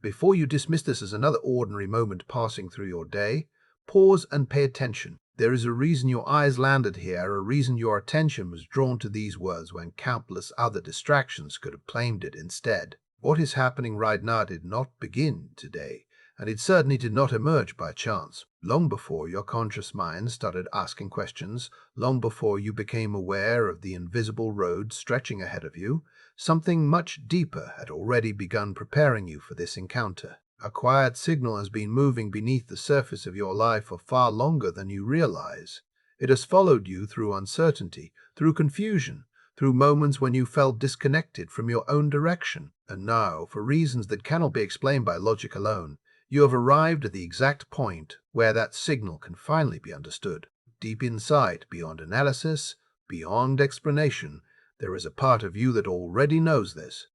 Before you dismiss this as another ordinary moment passing through your day, pause and pay attention. There is a reason your eyes landed here, a reason your attention was drawn to these words when countless other distractions could have claimed it instead. What is happening right now did not begin today, and it certainly did not emerge by chance. Long before your conscious mind started asking questions, long before you became aware of the invisible road stretching ahead of you, something much deeper had already begun preparing you for this encounter. A quiet signal has been moving beneath the surface of your life for far longer than you realize. It has followed you through uncertainty, through confusion, through moments when you felt disconnected from your own direction. And now, for reasons that cannot be explained by logic alone, you have arrived at the exact point where that signal can finally be understood. Deep inside, beyond analysis, beyond explanation, there is a part of you that already knows this.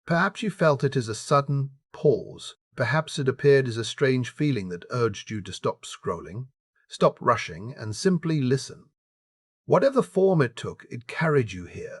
Perhaps you felt it as a sudden pause. Perhaps it appeared as a strange feeling that urged you to stop scrolling, stop rushing, and simply listen. Whatever form it took, it carried you here.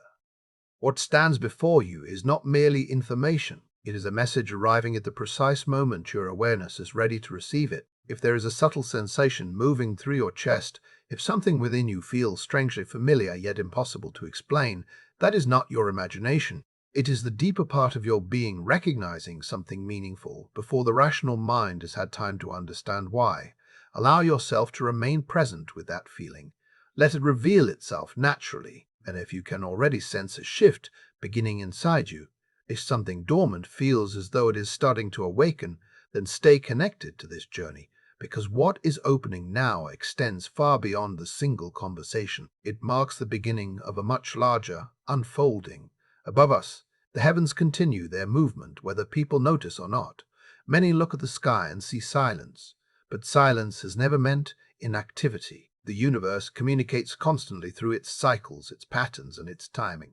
What stands before you is not merely information. It is a message arriving at the precise moment your awareness is ready to receive it. If there is a subtle sensation moving through your chest, if something within you feels strangely familiar yet impossible to explain, that is not your imagination. It is the deeper part of your being recognizing something meaningful before the rational mind has had time to understand why. Allow yourself to remain present with that feeling. Let it reveal itself naturally, and if you can already sense a shift beginning inside you, if something dormant feels as though it is starting to awaken, then stay connected to this journey, because what is opening now extends far beyond the single conversation. It marks the beginning of a much larger unfolding. Above us, the heavens continue their movement whether people notice or not. Many look at the sky and see silence, but silence has never meant inactivity. The universe communicates constantly through its cycles, its patterns, and its timing.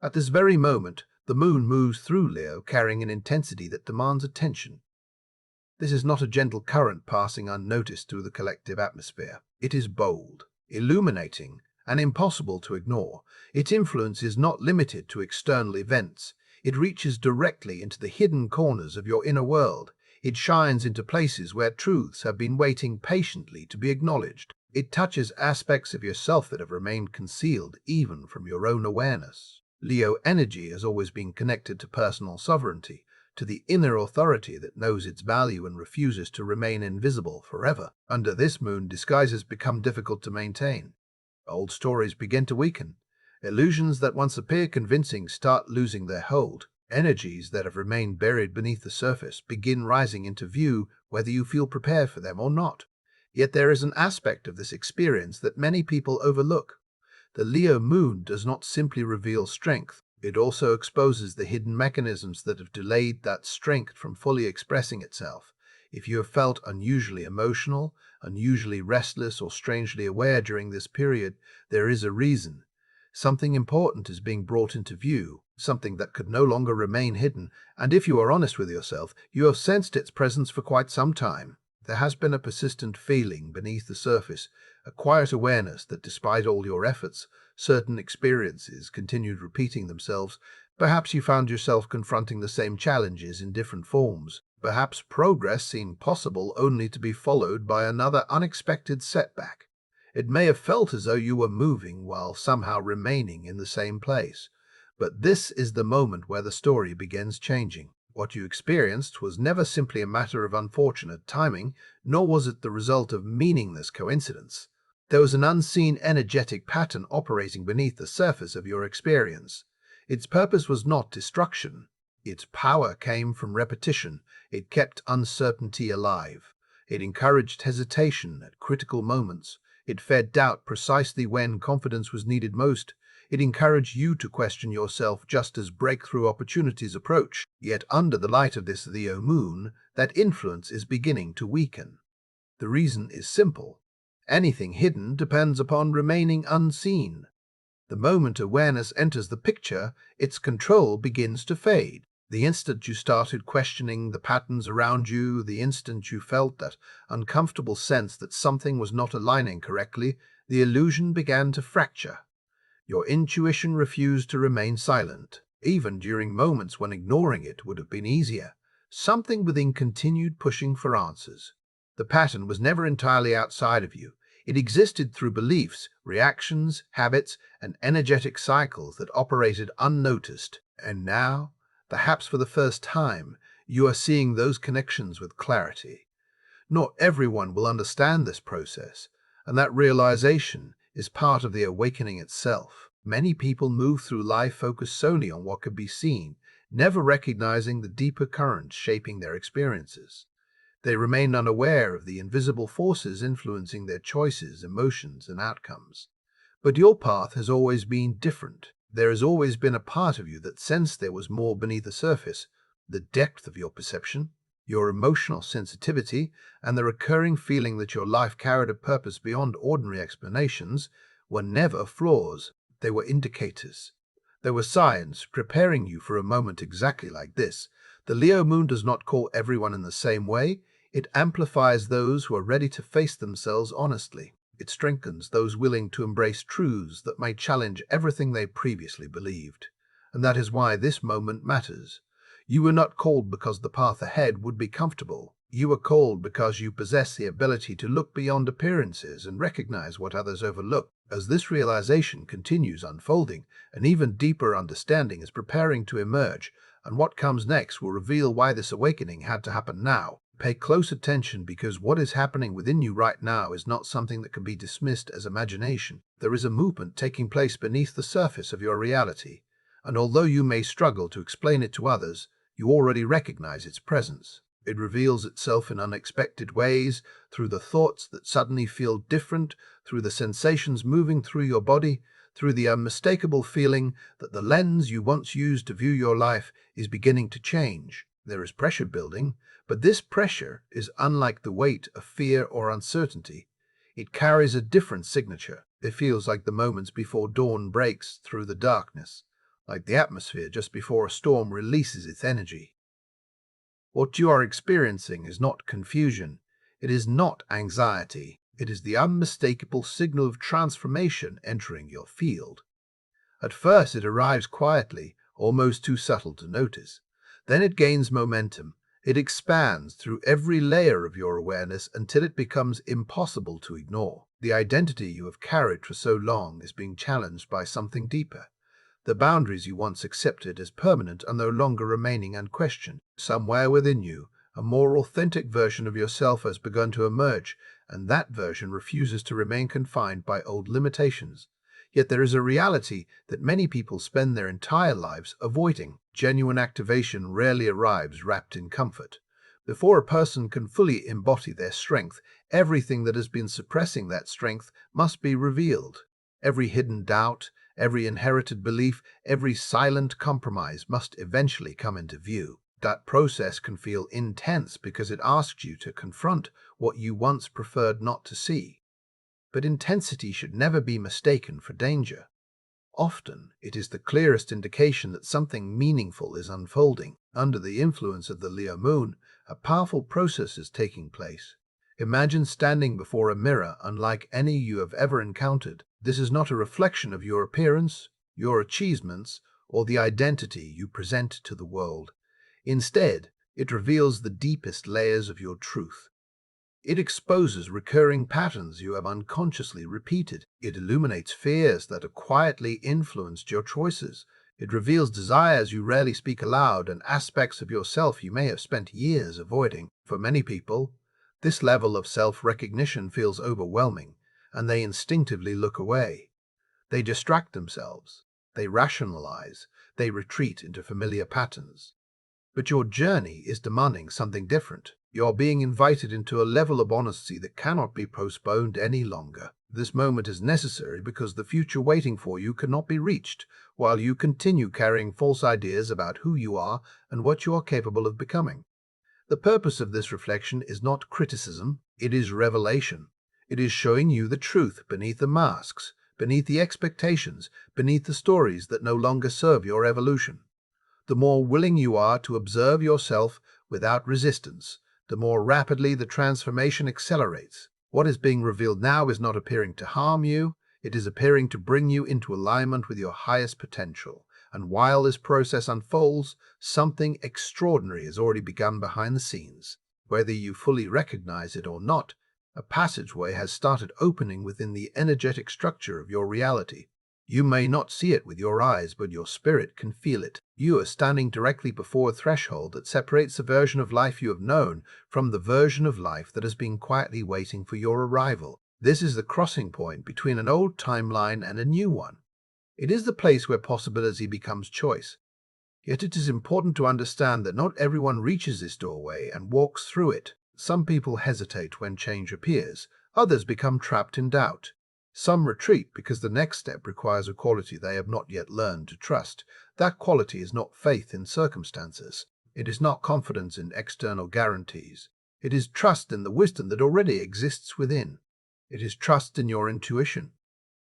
At this very moment, the moon moves through Leo carrying an intensity that demands attention. This is not a gentle current passing unnoticed through the collective atmosphere. It is bold, illuminating, and impossible to ignore. Its influence is not limited to external events. It reaches directly into the hidden corners of your inner world. It shines into places where truths have been waiting patiently to be acknowledged. It touches aspects of yourself that have remained concealed even from your own awareness. Leo energy has always been connected to personal sovereignty, to the inner authority that knows its value and refuses to remain invisible forever. Under this moon, disguises become difficult to maintain. Old stories begin to weaken. Illusions that once appeared convincing start losing their hold. Energies that have remained buried beneath the surface begin rising into view whether you feel prepared for them or not. Yet there is an aspect of this experience that many people overlook. The Leo moon does not simply reveal strength. It also exposes the hidden mechanisms that have delayed that strength from fully expressing itself. If you have felt unusually emotional, unusually restless, or strangely aware during this period, there is a reason. Something important is being brought into view, something that could no longer remain hidden, and if you are honest with yourself, you have sensed its presence for quite some time. There has been a persistent feeling beneath the surface, a quiet awareness that despite all your efforts, certain experiences continued repeating themselves. Perhaps you found yourself confronting the same challenges in different forms. Perhaps progress seemed possible only to be followed by another unexpected setback. It may have felt as though you were moving while somehow remaining in the same place. But this is the moment where the story begins changing. What you experienced was never simply a matter of unfortunate timing, nor was it the result of meaningless coincidence. There was an unseen energetic pattern operating beneath the surface of your experience. Its purpose was not destruction. Its power came from repetition. It kept uncertainty alive. It encouraged hesitation at critical moments. It fed doubt precisely when confidence was needed most. It encouraged you to question yourself just as breakthrough opportunities approach. Yet under the light of this Leo moon, that influence is beginning to weaken. The reason is simple. Anything hidden depends upon remaining unseen. The moment awareness enters the picture, its control begins to fade. The instant you started questioning the patterns around you, the instant you felt that uncomfortable sense that something was not aligning correctly, the illusion began to fracture. Your intuition refused to remain silent, even during moments when ignoring it would have been easier. Something within continued pushing for answers. The pattern was never entirely outside of you. It existed through beliefs, reactions, habits, and energetic cycles that operated unnoticed. And now, perhaps for the first time, you are seeing those connections with clarity. Not everyone will understand this process, and that realization is part of the awakening itself. Many people move through life focused solely on what can be seen, never recognizing the deeper currents shaping their experiences. They remain unaware of the invisible forces influencing their choices, emotions, and outcomes. But your path has always been different. There has always been a part of you that sensed there was more beneath the surface. The depth of your perception, your emotional sensitivity, and the recurring feeling that your life carried a purpose beyond ordinary explanations were never flaws. They were indicators. They were signs preparing you for a moment exactly like this. The Leo moon does not call everyone in the same way. It amplifies those who are ready to face themselves honestly. It strengthens those willing to embrace truths that may challenge everything they previously believed. And that is why this moment matters. You were not called because the path ahead would be comfortable. You were called because you possess the ability to look beyond appearances and recognize what others overlook. As this realization continues unfolding, an even deeper understanding is preparing to emerge, and what comes next will reveal why this awakening had to happen now. Pay close attention, because what is happening within you right now is not something that can be dismissed as imagination. There is a movement taking place beneath the surface of your reality, and although you may struggle to explain it to others, you already recognize its presence. It reveals itself in unexpected ways, through the thoughts that suddenly feel different, through the sensations moving through your body, through the unmistakable feeling that the lens you once used to view your life is beginning to change. There is pressure building, but this pressure is unlike the weight of fear or uncertainty. It carries a different signature. It feels like the moments before dawn breaks through the darkness, like the atmosphere just before a storm releases its energy. What you are experiencing is not confusion. It is not anxiety. It is the unmistakable signal of transformation entering your field. At first it arrives quietly, almost too subtle to notice. Then it gains momentum. It expands through every layer of your awareness until it becomes impossible to ignore. The identity you have carried for so long is being challenged by something deeper. The boundaries you once accepted as permanent are no longer remaining unquestioned. Somewhere within you, a more authentic version of yourself has begun to emerge, and that version refuses to remain confined by old limitations. Yet there is a reality that many people spend their entire lives avoiding. Genuine activation rarely arrives wrapped in comfort. Before a person can fully embody their strength, everything that has been suppressing that strength must be revealed. Every hidden doubt, every inherited belief, every silent compromise must eventually come into view. That process can feel intense because it asks you to confront what you once preferred not to see. But intensity should never be mistaken for danger. Often, it is the clearest indication that something meaningful is unfolding. Under the influence of the Leo moon, a powerful process is taking place. Imagine standing before a mirror unlike any you have ever encountered. This is not a reflection of your appearance, your achievements, or the identity you present to the world. Instead, it reveals the deepest layers of your truth. It exposes recurring patterns you have unconsciously repeated. It illuminates fears that have quietly influenced your choices. It reveals desires you rarely speak aloud and aspects of yourself you may have spent years avoiding. For many people, this level of self-recognition feels overwhelming, and they instinctively look away. They distract themselves. They rationalize. They retreat into familiar patterns. But your journey is demanding something different. You're being invited into a level of honesty that cannot be postponed any longer. This moment is necessary because the future waiting for you cannot be reached while you continue carrying false ideas about who you are and what you are capable of becoming. The purpose of this reflection is not criticism, it is revelation. It is showing you the truth beneath the masks, beneath the expectations, beneath the stories that no longer serve your evolution. The more willing you are to observe yourself without resistance, the more rapidly the transformation accelerates. What is being revealed now is not appearing to harm you, it is appearing to bring you into alignment with your highest potential. And while this process unfolds, something extraordinary has already begun behind the scenes. Whether you fully recognize it or not, a passageway has started opening within the energetic structure of your reality. You may not see it with your eyes, but your spirit can feel it. You are standing directly before a threshold that separates the version of life you have known from the version of life that has been quietly waiting for your arrival. This is the crossing point between an old timeline and a new one. It is the place where possibility becomes choice. Yet it is important to understand that not everyone reaches this doorway and walks through it. Some people hesitate when change appears. Others become trapped in doubt. Some retreat because the next step requires a quality they have not yet learned to trust. That quality is not faith in circumstances. It is not confidence in external guarantees. It is trust in the wisdom that already exists within. It is trust in your intuition,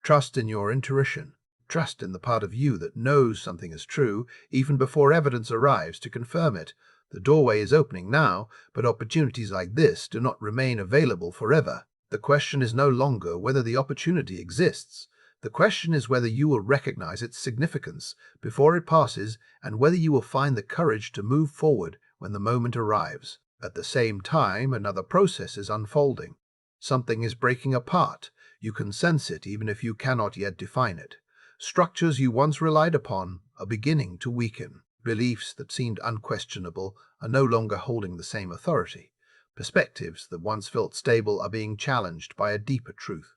trust in your intuition, trust in the part of you that knows something is true even before evidence arrives to confirm it. The doorway is opening now, but opportunities like this do not remain available forever. The question is no longer whether the opportunity exists. The question is whether you will recognize its significance before it passes and whether you will find the courage to move forward when the moment arrives. At the same time, another process is unfolding. Something is breaking apart. You can sense it even if you cannot yet define it. Structures you once relied upon are beginning to weaken. Beliefs that seemed unquestionable are no longer holding the same authority. Perspectives that once felt stable are being challenged by a deeper truth.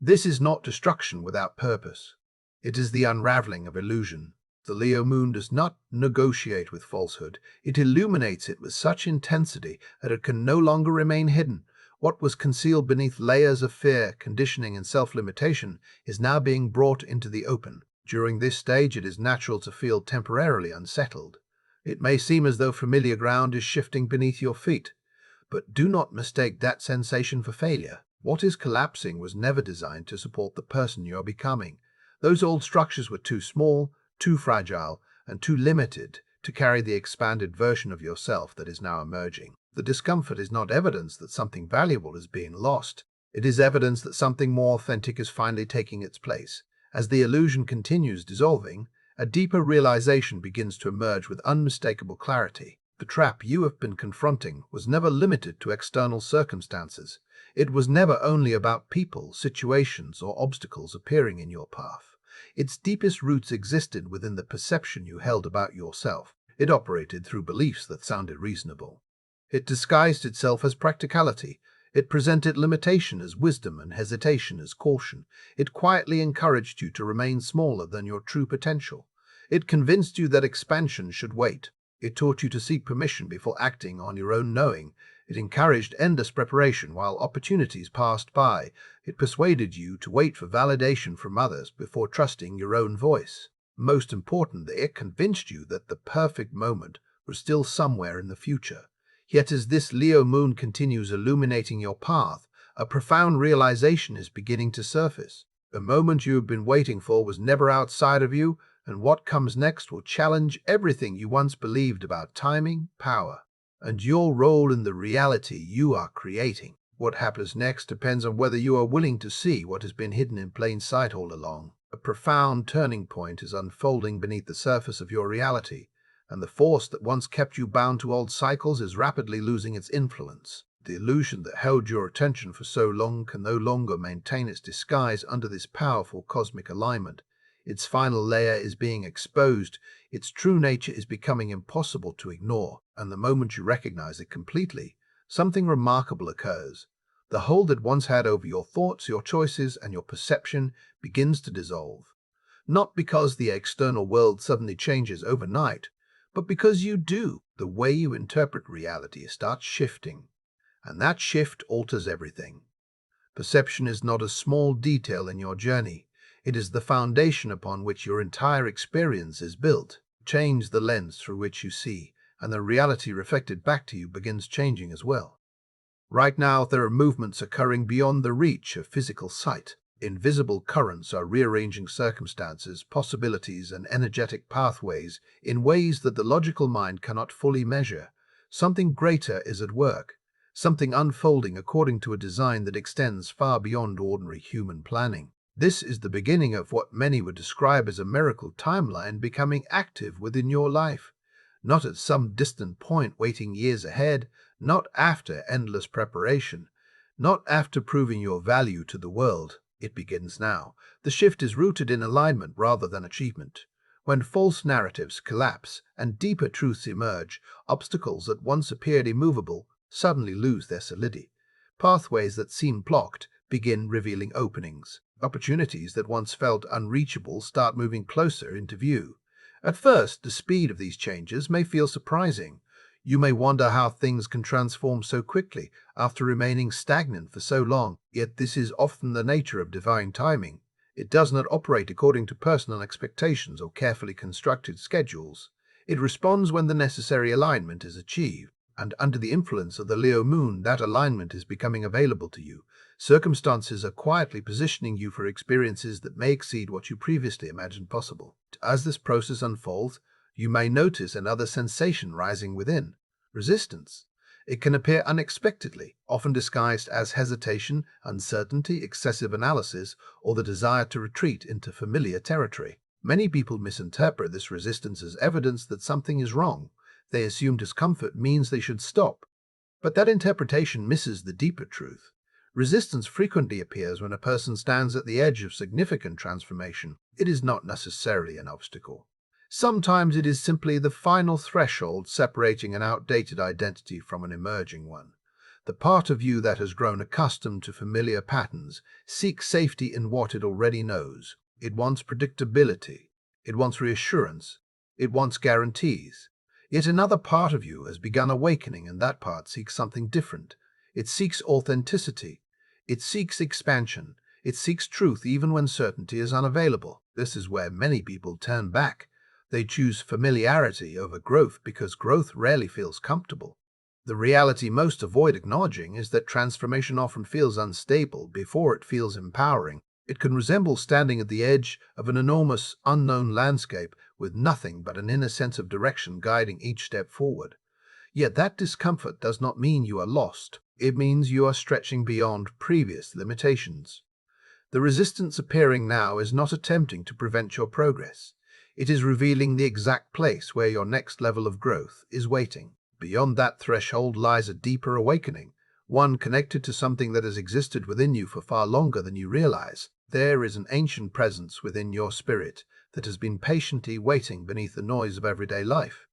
This is not destruction without purpose. It is the unraveling of illusion. The Leo moon does not negotiate with falsehood. It illuminates it with such intensity that it can no longer remain hidden. What was concealed beneath layers of fear, conditioning, and self-limitation is now being brought into the open. During this stage, it is natural to feel temporarily unsettled. It may seem as though familiar ground is shifting beneath your feet, but do not mistake that sensation for failure. What is collapsing was never designed to support the person you are becoming. Those old structures were too small, too fragile, and too limited to carry the expanded version of yourself that is now emerging. The discomfort is not evidence that something valuable is being lost. It is evidence that something more authentic is finally taking its place. As the illusion continues dissolving, a deeper realization begins to emerge with unmistakable clarity. The trap you have been confronting was never limited to external circumstances. It was never only about people, situations, or obstacles appearing in your path. Its deepest roots existed within the perception you held about yourself. It operated through beliefs that sounded reasonable. It disguised itself as practicality. It presented limitation as wisdom and hesitation as caution. It quietly encouraged you to remain smaller than your true potential. It convinced you that expansion should wait. It taught you to seek permission before acting on your own knowing. It encouraged endless preparation while opportunities passed by. It persuaded you to wait for validation from others before trusting your own voice. Most importantly, it convinced you that the perfect moment was still somewhere in the future. Yet as this Leo moon continues illuminating your path, a profound realization is beginning to surface. The moment you have been waiting for was never outside of you, and what comes next will challenge everything you once believed about timing, power, and your role in the reality you are creating. What happens next depends on whether you are willing to see what has been hidden in plain sight all along. A profound turning point is unfolding beneath the surface of your reality, and the force that once kept you bound to old cycles is rapidly losing its influence. The illusion that held your attention for so long can no longer maintain its disguise under this powerful cosmic alignment. Its final layer is being exposed, its true nature is becoming impossible to ignore, and the moment you recognize it completely, something remarkable occurs. The hold it once had over your thoughts, your choices, and your perception begins to dissolve. Not because the external world suddenly changes overnight, but because you do. The way you interpret reality starts shifting, and that shift alters everything. Perception is not a small detail in your journey. It is the foundation upon which your entire experience is built. Change the lens through which you see, and the reality reflected back to you begins changing as well. Right now, there are movements occurring beyond the reach of physical sight. Invisible currents are rearranging circumstances, possibilities, and energetic pathways in ways that the logical mind cannot fully measure. Something greater is at work, something unfolding according to a design that extends far beyond ordinary human planning. This is the beginning of what many would describe as a miracle timeline becoming active within your life, not at some distant point waiting years ahead, not after endless preparation, not after proving your value to the world. It begins now. The shift is rooted in alignment rather than achievement. When false narratives collapse and deeper truths emerge, obstacles that once appeared immovable suddenly lose their solidity. Pathways that seemed blocked begin revealing openings. Opportunities that once felt unreachable start moving closer into view. At first, the speed of these changes may feel surprising. You may wonder how things can transform so quickly after remaining stagnant for so long, yet this is often the nature of divine timing. It does not operate according to personal expectations or carefully constructed schedules. It responds when the necessary alignment is achieved, and under the influence of the Leo moon, that alignment is becoming available to you. Circumstances are quietly positioning you for experiences that may exceed what you previously imagined possible. As this process unfolds, you may notice another sensation rising within: resistance. It can appear unexpectedly, often disguised as hesitation, uncertainty, excessive analysis, or the desire to retreat into familiar territory. Many people misinterpret this resistance as evidence that something is wrong. They assume discomfort means they should stop. But that interpretation misses the deeper truth. Resistance frequently appears when a person stands at the edge of significant transformation. It is not necessarily an obstacle. Sometimes it is simply the final threshold separating an outdated identity from an emerging one. The part of you that has grown accustomed to familiar patterns seeks safety in what it already knows. It wants predictability. It wants reassurance. It wants guarantees. Yet another part of you has begun awakening, and that part seeks something different. It seeks authenticity. It seeks expansion. It seeks truth even when certainty is unavailable. This is where many people turn back. They choose familiarity over growth because growth rarely feels comfortable. The reality most avoid acknowledging is that transformation often feels unstable before it feels empowering. It can resemble standing at the edge of an enormous, unknown landscape with nothing but an inner sense of direction guiding each step forward. Yet that discomfort does not mean you are lost. It means you are stretching beyond previous limitations. The resistance appearing now is not attempting to prevent your progress. It is revealing the exact place where your next level of growth is waiting. Beyond that threshold lies a deeper awakening, one connected to something that has existed within you for far longer than you realize. There is an ancient presence within your spirit that has been patiently waiting beneath the noise of everyday life.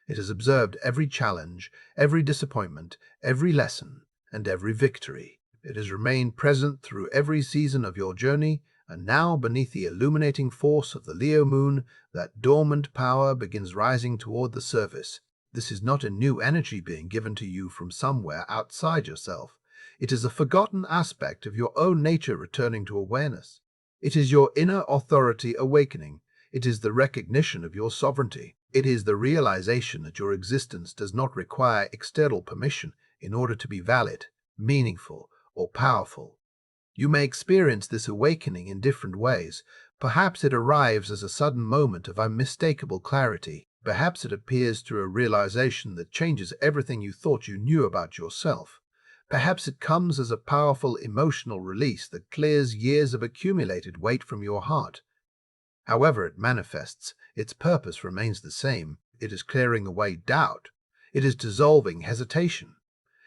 It has observed every challenge, every disappointment, every lesson, and every victory. It has remained present through every season of your journey, and now, beneath the illuminating force of the Leo moon, that dormant power begins rising toward the surface. This is not a new energy being given to you from somewhere outside yourself. It is a forgotten aspect of your own nature returning to awareness. It is your inner authority awakening. It is the recognition of your sovereignty. It is the realization that your existence does not require external permission in order to be valid, meaningful, or powerful. You may experience this awakening in different ways. Perhaps it arrives as a sudden moment of unmistakable clarity. Perhaps it appears through a realization that changes everything you thought you knew about yourself. Perhaps it comes as a powerful emotional release that clears years of accumulated weight from your heart. However it manifests, its purpose remains the same. It is clearing away doubt. It is dissolving hesitation.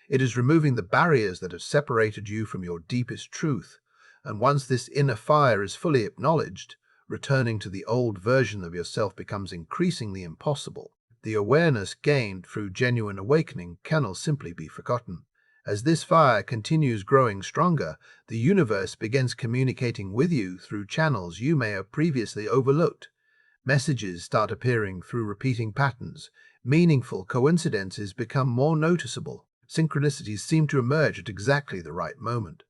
It is removing the barriers that have separated you from your deepest truth. And once this inner fire is fully acknowledged, returning to the old version of yourself becomes increasingly impossible. The awareness gained through genuine awakening cannot simply be forgotten. As this fire continues growing stronger, the universe begins communicating with you through channels you may have previously overlooked. Messages start appearing through repeating patterns. Meaningful coincidences become more noticeable. Synchronicities seem to emerge at exactly the right moment.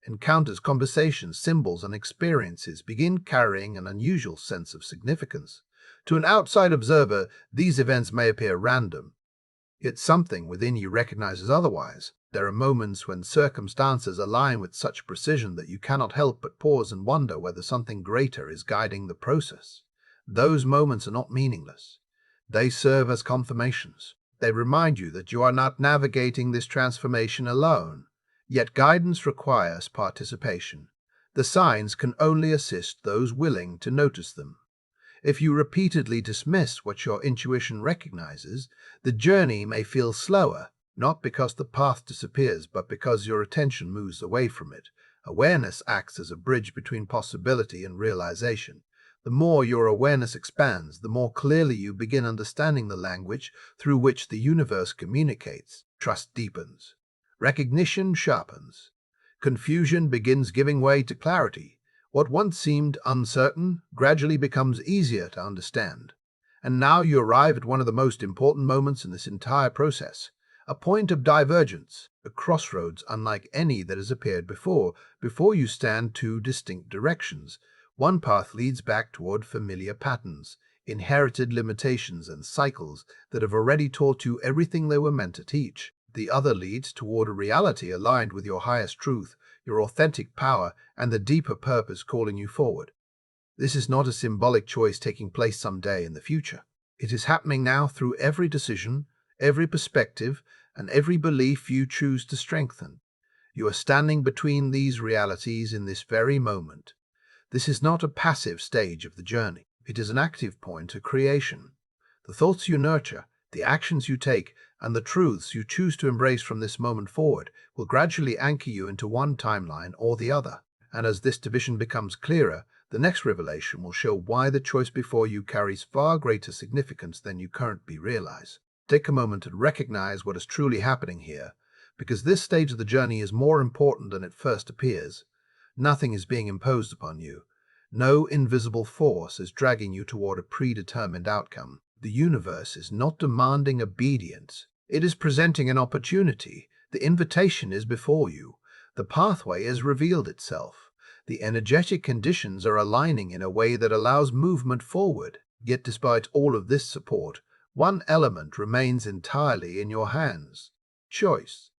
Encounters, conversations, symbols, and experiences begin carrying an unusual sense of significance. To an outside observer, these events may appear random, yet something within you recognizes otherwise. There are moments when circumstances align with such precision that you cannot help but pause and wonder whether something greater is guiding the process. Those moments are not meaningless. They serve as confirmations. They remind you that you are not navigating this transformation alone. Yet guidance requires participation. The signs can only assist those willing to notice them. If you repeatedly dismiss what your intuition recognizes, the journey may feel slower, not because the path disappears, but because your attention moves away from it. Awareness acts as a bridge between possibility and realization. The more your awareness expands, the more clearly you begin understanding the language through which the universe communicates. Trust deepens. Recognition sharpens. Confusion begins giving way to clarity. What once seemed uncertain gradually becomes easier to understand. And now you arrive at one of the most important moments in this entire process, a point of divergence, a crossroads unlike any that has appeared before. Before you stand two distinct directions. One path leads back toward familiar patterns, inherited limitations and cycles that have already taught you everything they were meant to teach. The other leads toward a reality aligned with your highest truth, your authentic power, and the deeper purpose calling you forward. This is not a symbolic choice taking place someday in the future. It is happening now through every decision, every perspective, and every belief you choose to strengthen. You are standing between these realities in this very moment. This is not a passive stage of the journey. It is an active point of creation. The thoughts you nurture, the actions you take, and the truths you choose to embrace from this moment forward will gradually anchor you into one timeline or the other. And as this division becomes clearer, the next revelation will show why the choice before you carries far greater significance than you currently realize. Take a moment to recognize what is truly happening here, because this stage of the journey is more important than it first appears. Nothing is being imposed upon you. No invisible force is dragging you toward a predetermined outcome. The universe is not demanding obedience. It is presenting an opportunity. The invitation is before you. The pathway has revealed itself. The energetic conditions are aligning in a way that allows movement forward. Yet despite all of this support, one element remains entirely in your hands: choice.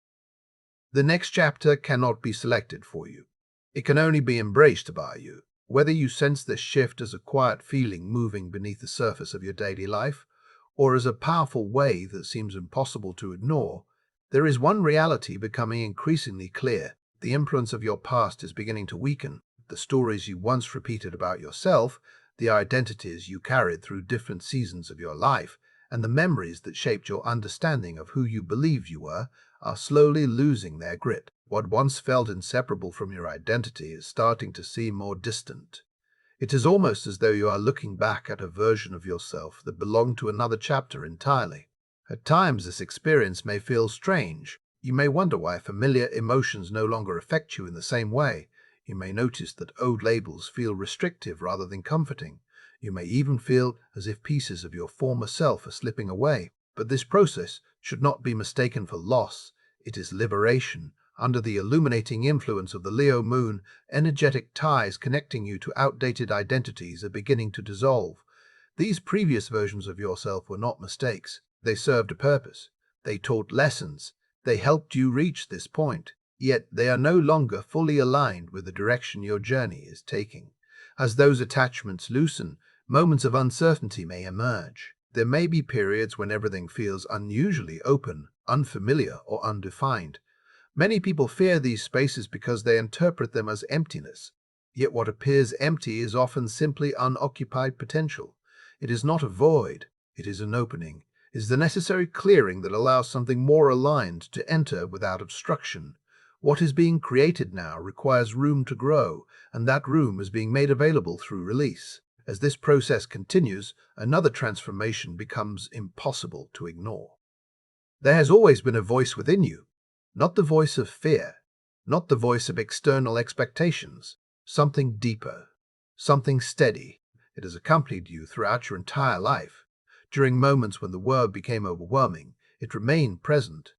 The next chapter cannot be selected for you. It can only be embraced by you. Whether you sense this shift as a quiet feeling moving beneath the surface of your daily life, or as a powerful wave that seems impossible to ignore, there is one reality becoming increasingly clear. The influence of your past is beginning to weaken. The stories you once repeated about yourself, the identities you carried through different seasons of your life, and the memories that shaped your understanding of who you believed you were, are slowly losing their grip. What once felt inseparable from your identity is starting to seem more distant. It is almost as though you are looking back at a version of yourself that belonged to another chapter entirely. At times this experience may feel strange. You may wonder why familiar emotions no longer affect you in the same way. You may notice that old labels feel restrictive rather than comforting. You may even feel as if pieces of your former self are slipping away. But this process should not be mistaken for loss. It is liberation. Under the illuminating influence of the Leo moon, energetic ties connecting you to outdated identities are beginning to dissolve. These previous versions of yourself were not mistakes. They served a purpose. They taught lessons. They helped you reach this point. Yet they are no longer fully aligned with the direction your journey is taking. As those attachments loosen, moments of uncertainty may emerge. There may be periods when everything feels unusually open, unfamiliar, or undefined. Many people fear these spaces because they interpret them as emptiness. Yet what appears empty is often simply unoccupied potential. It is not a void, it is an opening. It is the necessary clearing that allows something more aligned to enter without obstruction. What is being created now requires room to grow, and that room is being made available through release. As this process continues, another transformation becomes impossible to ignore. There has always been a voice within you. Not the voice of fear, not the voice of external expectations, something deeper, something steady. It has accompanied you throughout your entire life. During moments when the world became overwhelming, it remained present.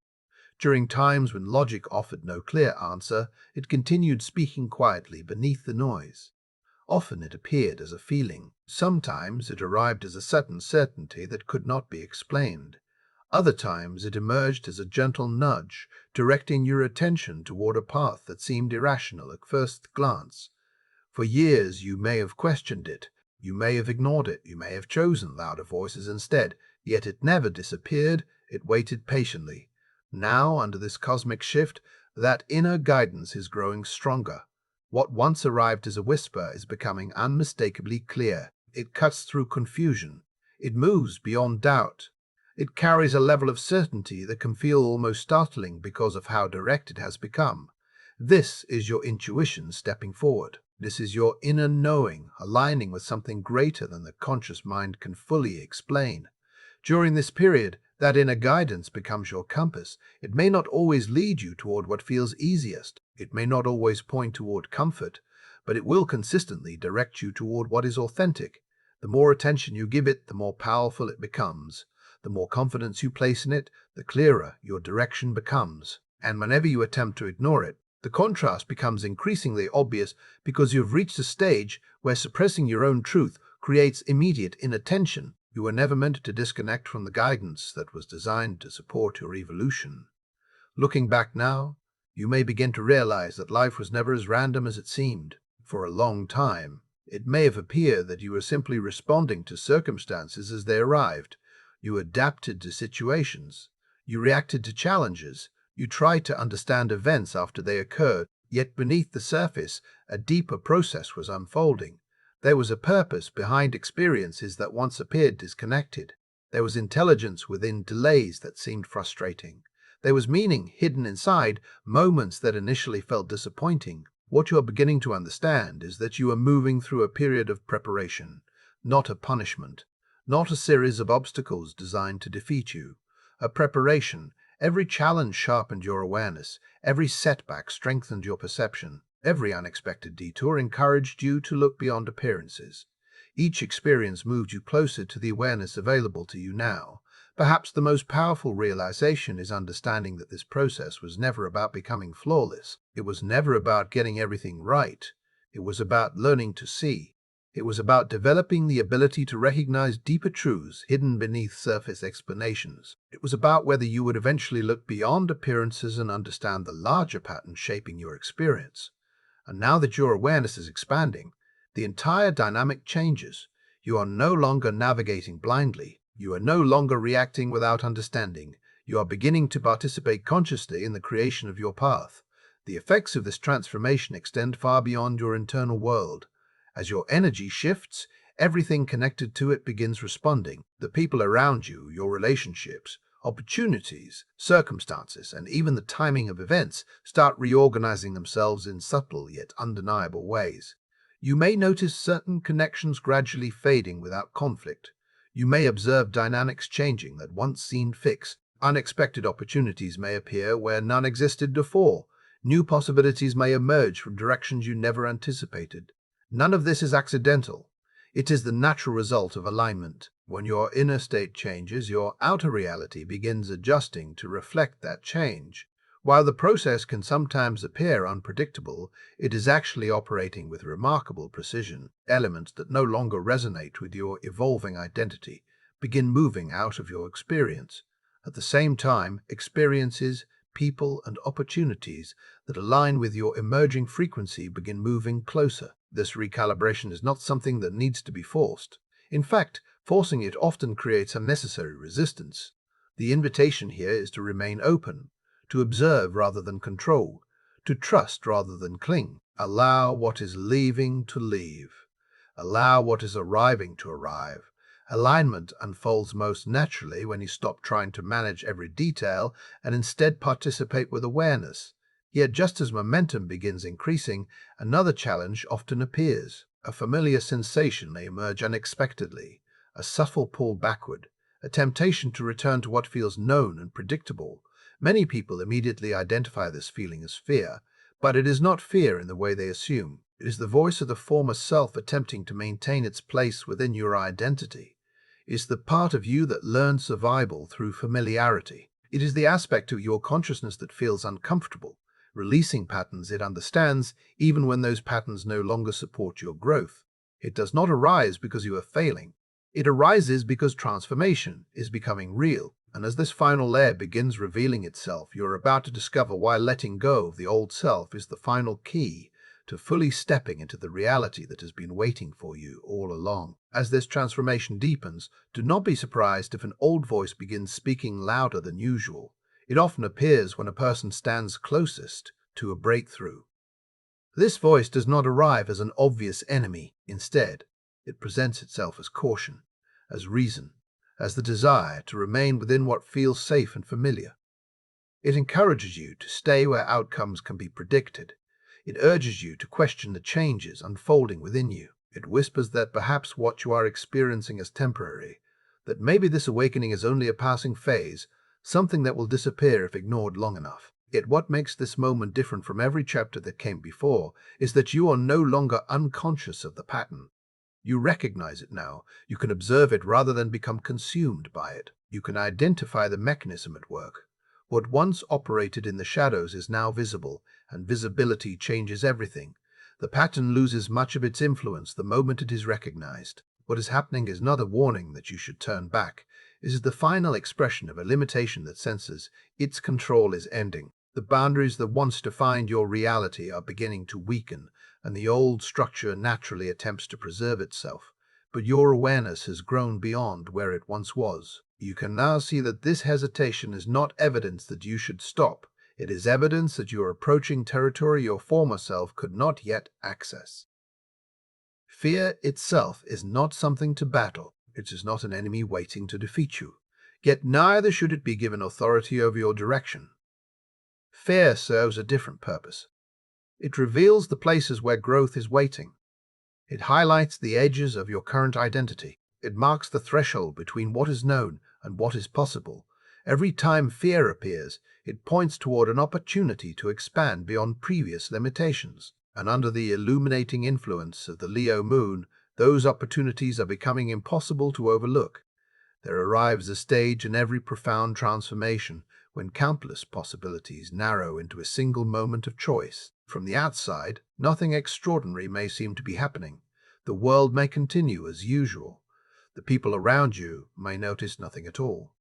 During times when logic offered no clear answer, it continued speaking quietly beneath the noise. Often it appeared as a feeling. Sometimes it arrived as a sudden certainty that could not be explained. Other times it emerged as a gentle nudge, directing your attention toward a path that seemed irrational at first glance. For years you may have questioned it, you may have ignored it, you may have chosen louder voices instead, yet it never disappeared, it waited patiently. Now, under this cosmic shift, that inner guidance is growing stronger. What once arrived as a whisper is becoming unmistakably clear. It cuts through confusion. It moves beyond doubt. It carries a level of certainty that can feel almost startling because of how direct it has become. This is your intuition stepping forward. This is your inner knowing, aligning with something greater than the conscious mind can fully explain. During this period, that inner guidance becomes your compass. It may not always lead you toward what feels easiest. It may not always point toward comfort, but it will consistently direct you toward what is authentic. The more attention you give it, the more powerful it becomes. The more confidence you place in it, the clearer your direction becomes. And whenever you attempt to ignore it, the contrast becomes increasingly obvious because you've reached a stage where suppressing your own truth creates immediate inattention. You were never meant to disconnect from the guidance that was designed to support your evolution. Looking back now, you may begin to realize that life was never as random as it seemed. For a long time, it may have appeared that you were simply responding to circumstances as they arrived. You adapted to situations. You reacted to challenges. You tried to understand events after they occurred. Yet beneath the surface, a deeper process was unfolding. There was a purpose behind experiences that once appeared disconnected. There was intelligence within delays that seemed frustrating. There was meaning hidden inside moments that initially felt disappointing. What you are beginning to understand is that you are moving through a period of preparation, not a punishment, not a series of obstacles designed to defeat you. A preparation. Every challenge sharpened your awareness. Every setback strengthened your perception. Every unexpected detour encouraged you to look beyond appearances. Each experience moved you closer to the awareness available to you now. Perhaps the most powerful realization is understanding that this process was never about becoming flawless. It was never about getting everything right. It was about learning to see. It was about developing the ability to recognize deeper truths hidden beneath surface explanations. It was about whether you would eventually look beyond appearances and understand the larger pattern shaping your experience. And now that your awareness is expanding, the entire dynamic changes. You are no longer navigating blindly. You are no longer reacting without understanding. You are beginning to participate consciously in the creation of your path. The effects of this transformation extend far beyond your internal world. As your energy shifts, everything connected to it begins responding. The people around you, your relationships, opportunities, circumstances, and even the timing of events start reorganizing themselves in subtle yet undeniable ways. You may notice certain connections gradually fading without conflict. You may observe dynamics changing that once seemed fixed. Unexpected opportunities may appear where none existed before. New possibilities may emerge from directions you never anticipated. None of this is accidental. It is the natural result of alignment. When your inner state changes, your outer reality begins adjusting to reflect that change. While the process can sometimes appear unpredictable, it is actually operating with remarkable precision. Elements that no longer resonate with your evolving identity begin moving out of your experience. At the same time, experiences, people, and opportunities that align with your emerging frequency begin moving closer. This recalibration is not something that needs to be forced. In fact, forcing it often creates unnecessary resistance. The invitation here is to remain open, to observe rather than control, to trust rather than cling. Allow what is leaving to leave. Allow what is arriving to arrive. Alignment unfolds most naturally when you stop trying to manage every detail and instead participate with awareness. Yet just as momentum begins increasing, another challenge often appears. A familiar sensation may emerge unexpectedly, a subtle pull backward, a temptation to return to what feels known and predictable. Many people immediately identify this feeling as fear, but it is not fear in the way they assume. It is the voice of the former self attempting to maintain its place within your identity. It is the part of you that learned survival through familiarity. It is the aspect of your consciousness that feels uncomfortable, releasing patterns it understands even when those patterns no longer support your growth. It does not arise because you are failing. It arises because transformation is becoming real. And as this final layer begins revealing itself, you're about to discover why letting go of the old self is the final key to fully stepping into the reality that has been waiting for you all along. As this transformation deepens, do not be surprised if an old voice begins speaking louder than usual. It often appears when a person stands closest to a breakthrough. This voice does not arrive as an obvious enemy. Instead, it presents itself as caution, as reason, as the desire to remain within what feels safe and familiar. It encourages you to stay where outcomes can be predicted. It urges you to question the changes unfolding within you. It whispers that perhaps what you are experiencing is temporary, that maybe this awakening is only a passing phase, something that will disappear if ignored long enough. Yet what makes this moment different from every chapter that came before is that you are no longer unconscious of the pattern. You recognize it now. You can observe it rather than become consumed by it. You can identify the mechanism at work. What once operated in the shadows is now visible, and visibility changes everything. The pattern loses much of its influence the moment it is recognized. What is happening is not a warning that you should turn back. It is the final expression of a limitation that senses its control is ending. The boundaries that once defined your reality are beginning to weaken, and the old structure naturally attempts to preserve itself. But your awareness has grown beyond where it once was. You can now see that this hesitation is not evidence that you should stop. It is evidence that you are approaching territory your former self could not yet access. Fear itself is not something to battle. It is not an enemy waiting to defeat you. Yet neither should it be given authority over your direction. Fear serves a different purpose. It reveals the places where growth is waiting. It highlights the edges of your current identity. It marks the threshold between what is known and what is possible. Every time fear appears, it points toward an opportunity to expand beyond previous limitations. And under the illuminating influence of the Leo moon, those opportunities are becoming impossible to overlook. There arrives a stage in every profound transformation when countless possibilities narrow into a single moment of choice. From the outside, nothing extraordinary may seem to be happening. The world may continue as usual. The people around you may notice nothing at all.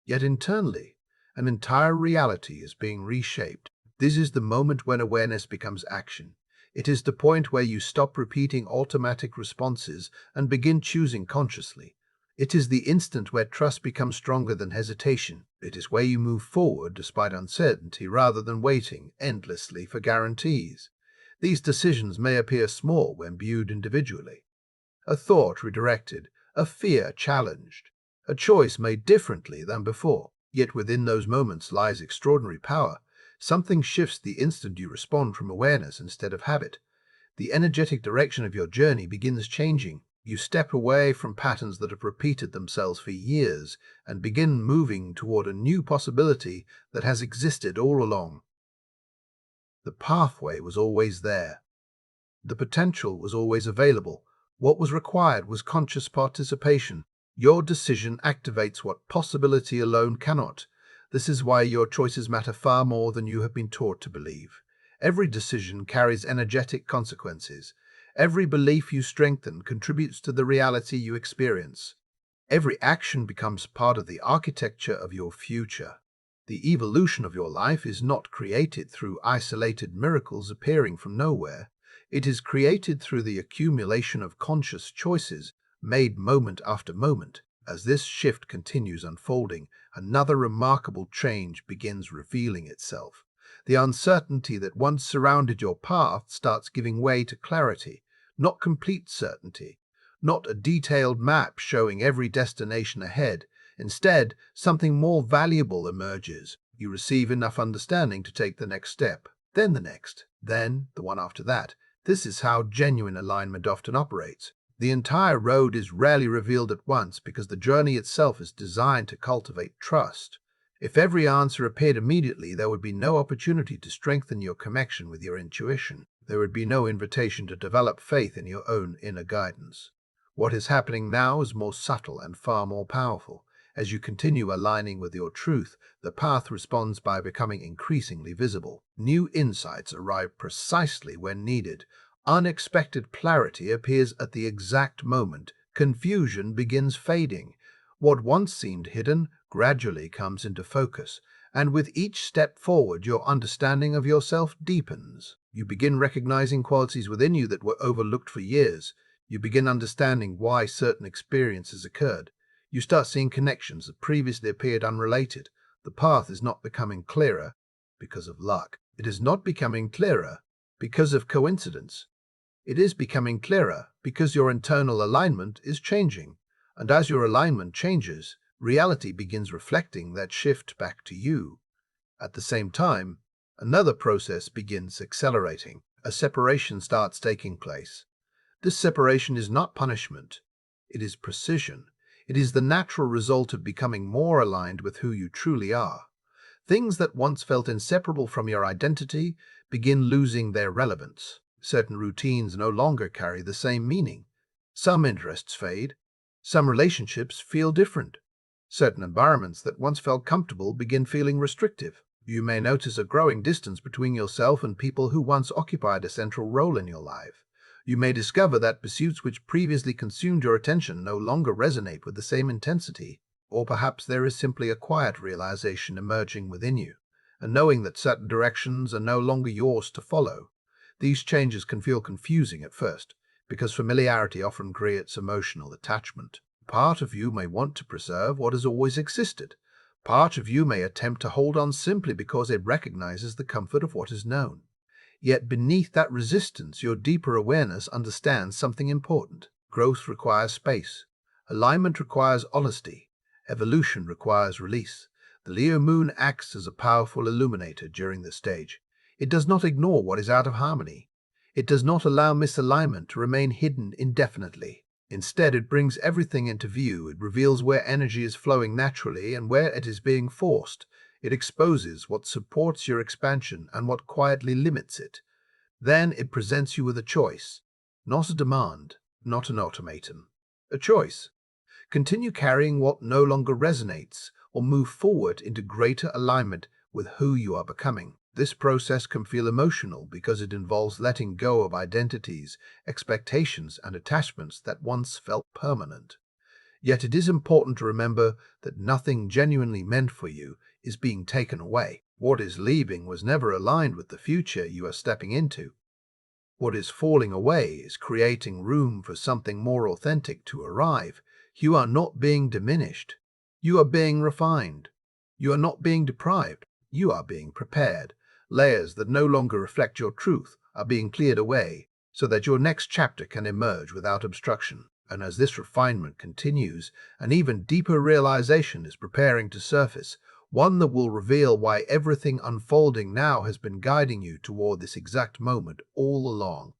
Yet internally, an entire reality is being reshaped. This is the moment when awareness becomes action. It is the point where you stop repeating automatic responses and begin choosing consciously. It is the instant where trust becomes stronger than hesitation. It is where you move forward despite uncertainty rather than waiting endlessly for guarantees. These decisions may appear small when viewed individually. A thought redirected, a fear challenged, a choice made differently than before. Yet within those moments lies extraordinary power. Something shifts the instant you respond from awareness instead of habit. The energetic direction of your journey begins changing. You step away from patterns that have repeated themselves for years and begin moving toward a new possibility that has existed all along. The pathway was always there. The potential was always available. What was required was conscious participation. Your decision activates what possibility alone cannot. This is why your choices matter far more than you have been taught to believe. Every decision carries energetic consequences. Every belief you strengthen contributes to the reality you experience. Every action becomes part of the architecture of your future. The evolution of your life is not created through isolated miracles appearing from nowhere. It is created through the accumulation of conscious choices made moment after moment. As this shift continues unfolding, another remarkable change begins revealing itself. The uncertainty that once surrounded your path starts giving way to clarity, not complete certainty, not a detailed map showing every destination ahead. Instead, something more valuable emerges. You receive enough understanding to take the next step, then the next, then the one after that. This is how genuine alignment often operates. The entire road is rarely revealed at once because the journey itself is designed to cultivate trust. If every answer appeared immediately, there would be no opportunity to strengthen your connection with your intuition. There would be no invitation to develop faith in your own inner guidance. What is happening now is more subtle and far more powerful. As you continue aligning with your truth, the path responds by becoming increasingly visible. New insights arrive precisely when needed. Unexpected clarity appears at the exact moment. Confusion begins fading. What once seemed hidden gradually comes into focus, and with each step forward, your understanding of yourself deepens. You begin recognizing qualities within you that were overlooked for years. You begin understanding why certain experiences occurred. You start seeing connections that previously appeared unrelated. The path is not becoming clearer because of luck. It is not becoming clearer because of coincidence. It is becoming clearer because your internal alignment is changing. And as your alignment changes, reality begins reflecting that shift back to you. At the same time, another process begins accelerating. A separation starts taking place. This separation is not punishment. It is precision. It is the natural result of becoming more aligned with who you truly are. Things that once felt inseparable from your identity begin losing their relevance. Certain routines no longer carry the same meaning. Some interests fade. Some relationships feel different. Certain environments that once felt comfortable begin feeling restrictive. You may notice a growing distance between yourself and people who once occupied a central role in your life. You may discover that pursuits which previously consumed your attention no longer resonate with the same intensity. Or perhaps there is simply a quiet realization emerging within you, and knowing that certain directions are no longer yours to follow. These changes can feel confusing at first, because familiarity often creates emotional attachment. Part of you may want to preserve what has always existed. Part of you may attempt to hold on simply because it recognizes the comfort of what is known. Yet beneath that resistance, your deeper awareness understands something important. Growth requires space. Alignment requires honesty. Evolution requires release. The Leo moon acts as a powerful illuminator during this stage. It does not ignore what is out of harmony. It does not allow misalignment to remain hidden indefinitely. Instead, it brings everything into view. It reveals where energy is flowing naturally and where it is being forced. It exposes what supports your expansion and what quietly limits it. Then it presents you with a choice, not a demand, not an ultimatum. A choice. Continue carrying what no longer resonates, or move forward into greater alignment with who you are becoming. This process can feel emotional because it involves letting go of identities, expectations, and attachments that once felt permanent. Yet it is important to remember that nothing genuinely meant for you is being taken away. What is leaving was never aligned with the future you are stepping into. What is falling away is creating room for something more authentic to arrive. You are not being diminished. You are being refined. You are not being deprived. You are being prepared. Layers that no longer reflect your truth are being cleared away so that your next chapter can emerge without obstruction. And as this refinement continues, an even deeper realization is preparing to surface, one that will reveal why everything unfolding now has been guiding you toward this exact moment all along.